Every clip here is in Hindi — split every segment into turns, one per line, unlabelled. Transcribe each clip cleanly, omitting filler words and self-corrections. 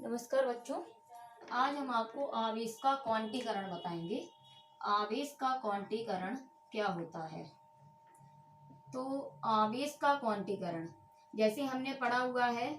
नमस्कार बच्चों। आज हम आपको आवेश का क्वांटीकरण बताएंगे। आवेश का क्वांटीकरण क्या होता है? तो आवेश का क्वांटीकरण जैसे हमने पढ़ा हुआ है,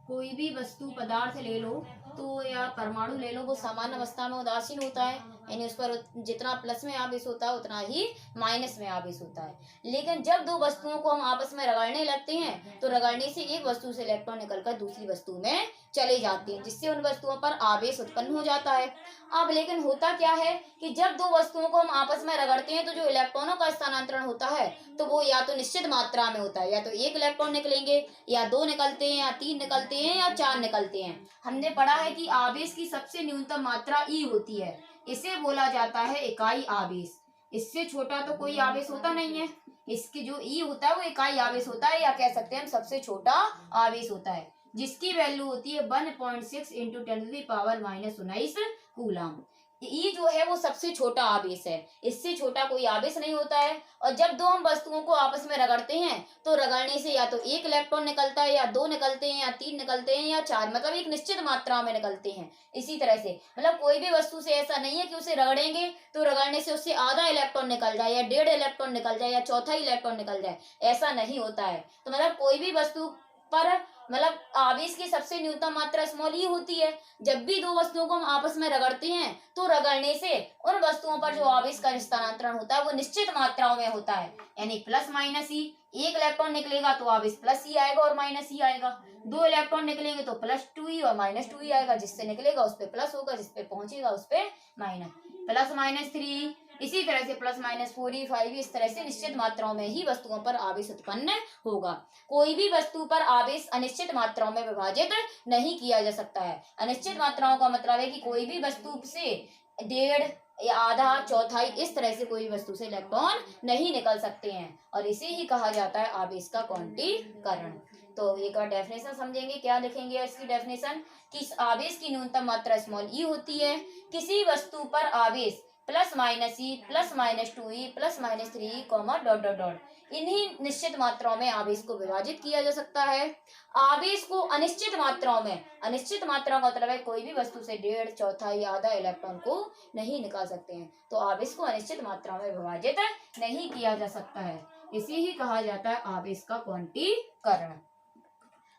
कोई भी वस्तु पदार्थ ले लो तो या परमाणु ले लो, वो सामान्य अवस्था में उदासीन होता है, यानी उस पर जितना प्लस में आवेश होता है उतना ही माइनस में आवेश होता है। लेकिन जब दो वस्तुओं को हम आपस में रगड़ने लगते हैं तो रगड़ने से एक वस्तु से इलेक्ट्रॉन निकलकर दूसरी वस्तु में चले जाते हैं, जिससे उन वस्तुओं पर आवेश उत्पन्न हो जाता है। अब लेकिन होता क्या है कि जब दो वस्तुओं को हम आपस में रगड़ते हैं तो जो इलेक्ट्रॉनों का स्थानांतरण होता है तो वो या तो निश्चित मात्रा में होता है, या तो एक इलेक्ट्रॉन निकलेंगे, या दो निकलते हैं, या तीन निकलते हैं, या चार निकलते हैं। हमने पढ़ा है कि आवेश की सबसे न्यूनतम मात्रा ई होती है, इसे बोला जाता है इकाई आवेश। इससे छोटा तो कोई आवेश होता नहीं है। इसकी जो ई होता है वो इकाई आवेश होता है, या कह सकते हैं हम सबसे छोटा आवेश होता है, जिसकी वैल्यू होती है 1.6 इंटू 10⁻⁻19 कूलम। ई जो है वो सबसे छोटा आवेश है, इससे छोटा कोई आवेश नहीं होता है। और जब दो हम वस्तुओं को आपस में रगड़ते हैं तो रगड़ने से या तो एक इलेक्ट्रॉन निकलता है, या दो निकलते हैं, या तीन निकलते हैं, या चार, मतलब एक निश्चित मात्रा में निकलते हैं। इसी तरह से मतलब कोई भी वस्तु से ऐसा नहीं है कि उसे रगड़ेंगे तो रगड़ने से उससे आधा इलेक्ट्रॉन निकल जाए, या डेढ़ इलेक्ट्रॉन निकल जाए, या चौथा इलेक्ट्रॉन निकल जाए, ऐसा नहीं होता है। तो मतलब कोई भी वस्तु पर मतलब आवेश की सबसे न्यूनतम मात्रा स्मॉल ई होती है। जब भी दो वस्तुओं को हम आपस में रगड़ते हैं तो रगड़ने से उन वस्तुओं पर जो आवेश का स्थानांतरण होता है वो निश्चित मात्राओं में होता है, यानी प्लस माइनस ई। एक इलेक्ट्रॉन निकलेगा तो आवेश प्लस ई आएगा और माइनस ई आएगा। दो इलेक्ट्रॉन निकलेंगे तो प्लस 2e और माइनस 2e आएगा, जिससे निकलेगा उस पर प्लस होगा, जिस पे पहुंचेगा उस पे माइनस। प्लस माइनस 3, इसी तरह से प्लस माइनस 4e 5e, इस तरह से निश्चित मात्राओं में ही वस्तुओं पर आवेश उत्पन्न होगा। कोई भी वस्तु पर आवेश अनिश्चित मात्राओं में विभाजित नहीं किया जा सकता है। अनिश्चित मात्राओं का मतलब है कि कोई भी वस्तु से डेढ़ या आधा, चौथाई, इस तरह से कोई वस्तु से इलेक्ट्रॉन नहीं निकल सकते हैं, और इसे ही कहा जाता है आवेश का क्वांटीकरण। तो एक और डेफिनेशन समझेंगे, क्या लिखेंगे इसकी डेफिनेशन कि आवेश की न्यूनतम मात्रा स्मॉल ई होती है। किसी वस्तु पर आवेश plus minus e, plus minus 2e, plus minus 3e, comma dot dot dot, इन्हीं निश्चित मात्राओं में आवेश को विभाजित किया जा सकता है। आवेश को अनिश्चित मात्राओं में, अनिश्चित मात्रा का मतलब है कोई भी वस्तु से डेढ़, चौथाई, आधा इलेक्ट्रॉन को नहीं निकाल सकते हैं, तो आवेश को अनिश्चित मात्रा में विभाजित नहीं किया जा सकता है। इसे ही कहा जाता है आवेश का क्वांटीकरण।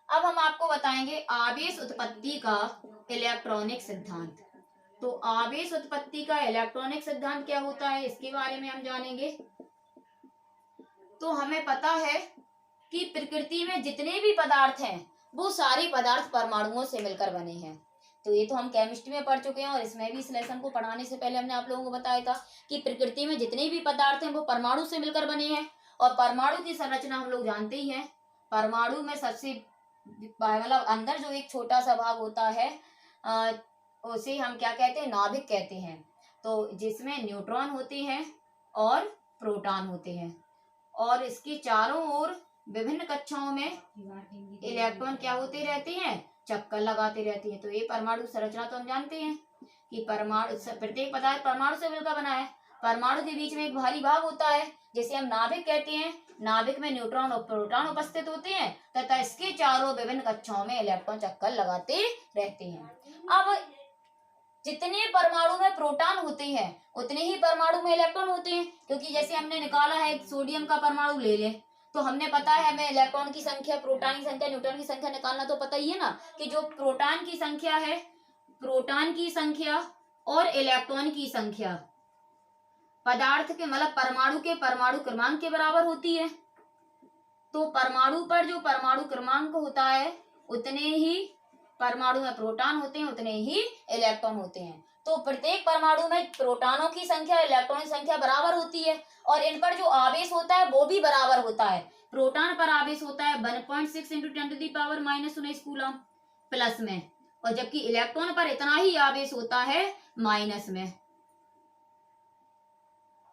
अब हम आपको बताएंगे आवेश उत्पत्ति का इलेक्ट्रॉनिक सिद्धांत। तो आवेश उत्पत्ति का इलेक्ट्रॉनिक सिद्धांत क्या होता है, इसके बारे में हम जानेंगे। तो हमें पता है कि प्रकृति में जितने भी पदार्थ हैं वो सारे पदार्थ परमाणुओं से मिलकर बने हैं। तो ये तो हम केमिस्ट्री में पढ़ चुके हैं, और इसमें भी इस लेसन को पढ़ाने से पहले हमने आप लोगों को बताया था कि प्रकृति में जितने भी पदार्थ हैं वो परमाणु से मिलकर बने हैं। और परमाणु की संरचना हम लोग जानते ही हैं। परमाणु में सबसे मतलब अंदर जो एक छोटा सा भाग होता है उसे हम क्या कहते हैं, नाभिक कहते हैं। तो जिसमें न्यूट्रॉन होते हैं और प्रोटॉन होते हैं, और इसके चारों ओर विभिन्न कक्षाओं में इलेक्ट्रॉन क्या होते रहते हैं, चक्कर लगाते रहते हैं। तो ये परमाणु संरचना तो हम जानते हैं कि परमाणु, प्रत्येक पदार्थ परमाणु से मिलकर बना है। परमाणु के बीच में एक भारी भाग होता है जिसे हम नाभिक कहते हैं। नाभिक में न्यूट्रॉन और प्रोटॉन उपस्थित होते हैं तथा इसके चारों विभिन्न कक्षाओं में इलेक्ट्रॉन चक्कर लगाते रहते हैं। अब जितने परमाणु में प्रोटॉन होते हैं उतने ही परमाणु में इलेक्ट्रॉन होते हैं, क्योंकि जैसे हमने निकाला है सोडियम का परमाणु ले ले तो हमने पता है हमें इलेक्ट्रॉन की संख्या, प्रोटॉन की संख्या, न्यूट्रॉन की संख्या निकालना तो पता ही है ना, कि जो प्रोटॉन की संख्या है, प्रोटॉन की संख्या और इलेक्ट्रॉन की संख्या पदार्थ के मतलब परमाणु के परमाणु क्रमांक के बराबर होती है। तो परमाणु पर जो परमाणु क्रमांक होता है उतने ही परमाणु में प्रोटॉन होते हैं, उतने ही इलेक्ट्रॉन होते हैं। तो प्रत्येक परमाणु में प्रोटॉनों की संख्या, इलेक्ट्रॉन की संख्या बराबर होती है, और इन पर जो आवेश होता है वो भी बराबर होता है। प्रोटॉन पर आवेश होता है 1.6 इंटू 10⁻⁻19 कूलम प्लस में, और जबकि इलेक्ट्रॉन पर इतना ही आवेश होता है माइनस में।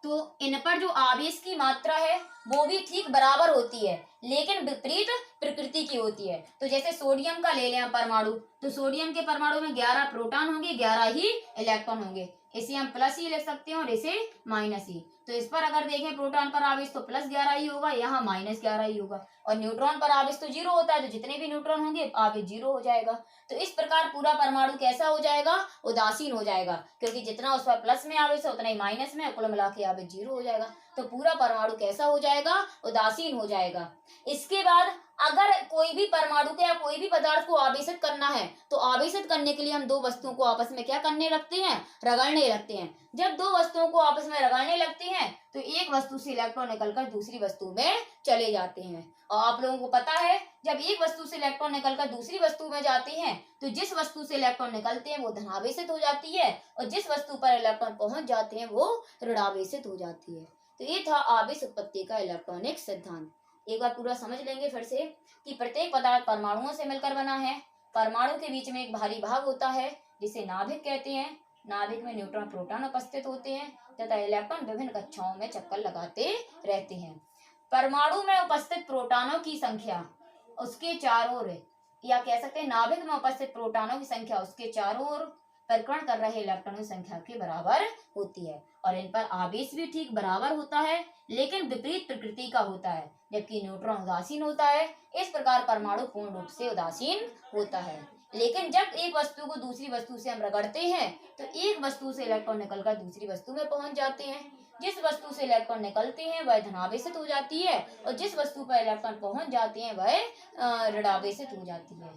तो इन पर जो आवेश की मात्रा है वो भी ठीक बराबर होती है, लेकिन विपरीत प्रकृति की होती है। तो जैसे सोडियम का ले लें हम परमाणु, तो सोडियम के परमाणु में 11 प्रोटॉन होंगे, 11 ही इलेक्ट्रॉन होंगे। इसे हम प्लस ही लिख सकते हैं और इसे माइनस ही। तो इस पर अगर देखें प्रोटॉन पर आवेश तो +11 ही होगा, यहाँ -11 ही होगा। और न्यूट्रॉन पर आवेश तो 0 होता है, तो जितने भी न्यूट्रॉन होंगे आवेश 0 हो जाएगा। तो इस प्रकार पूरा परमाणु कैसा हो जाएगा, उदासीन हो जाएगा, क्योंकि जितना उस पर प्लस में आवेश है उतना ही माइनस में, कुल मिला के आवेश 0 हो जाएगा। तो पूरा परमाणु कैसा हो जाएगा, उदासीन हो जाएगा। इसके बाद अगर कोई भी परमाणु के या कोई भी पदार्थ को आवेशित करना है, तो आवेशित करने के लिए हम दो वस्तुओं को आपस में क्या करने लगते हैं, रगड़ने लगते हैं। जब दो वस्तुओं को आपस में रगड़ने लगते हैं तो एक वस्तु से इलेक्ट्रॉन निकलकर दूसरी वस्तु में चले जाते हैं। और आप लोगों को पता है जब एक वस्तु से इलेक्ट्रॉन निकलकर दूसरी वस्तु में जाते हैं तो जिस वस्तु से इलेक्ट्रॉन निकलते हैं वो धनावेशित हो जाती है, और जिस वस्तु पर इलेक्ट्रॉन पहुंच जाते हैं वो ऋणावेशित हो जाती है। तो ये था आवेश उत्पत्ति का इलेक्ट्रॉनिक सिद्धांत। एक बार पूरा समझ लेंगे फिर से कि प्रत्येक पदार्थ परमाणुओं से मिलकर बना है। परमाणु के बीच में एक भारी भाग होता है जिसे नाभिक कहते हैं। नाभिक में न्यूट्रॉन प्रोटॉन उपस्थित होते हैं तथा इलेक्ट्रॉन विभिन्न कक्षाओं में चक्कर लगाते रहते हैं। परमाणु में उपस्थित प्रोटॉनों की संख्या उसके चारों ओर, या कह सकते हैं नाभिक में उपस्थित प्रोटॉनों की संख्या उसके चारों ओर परिक्रमण कर रहे इलेक्ट्रॉनों की संख्या के बराबर होती है, और इन पर आवेश भी ठीक बराबर होता है, लेकिन विपरीत प्रकृति का होता है, जबकि न्यूट्रॉन उदासीन होता है। इस प्रकार परमाणु पूर्ण रूप से उदासीन होता है। लेकिन जब एक वस्तु को दूसरी वस्तु से हम रगड़ते हैं तो एक वस्तु से इलेक्ट्रॉन निकलकर दूसरी वस्तु में पहुंच जाते हैं। जिस वस्तु से इलेक्ट्रॉन निकलते हैं वह धनावेशित हो जाती है, और जिस वस्तु पर इलेक्ट्रॉन पहुंच जाते हैं वह ऋणावेशित हो जाती है।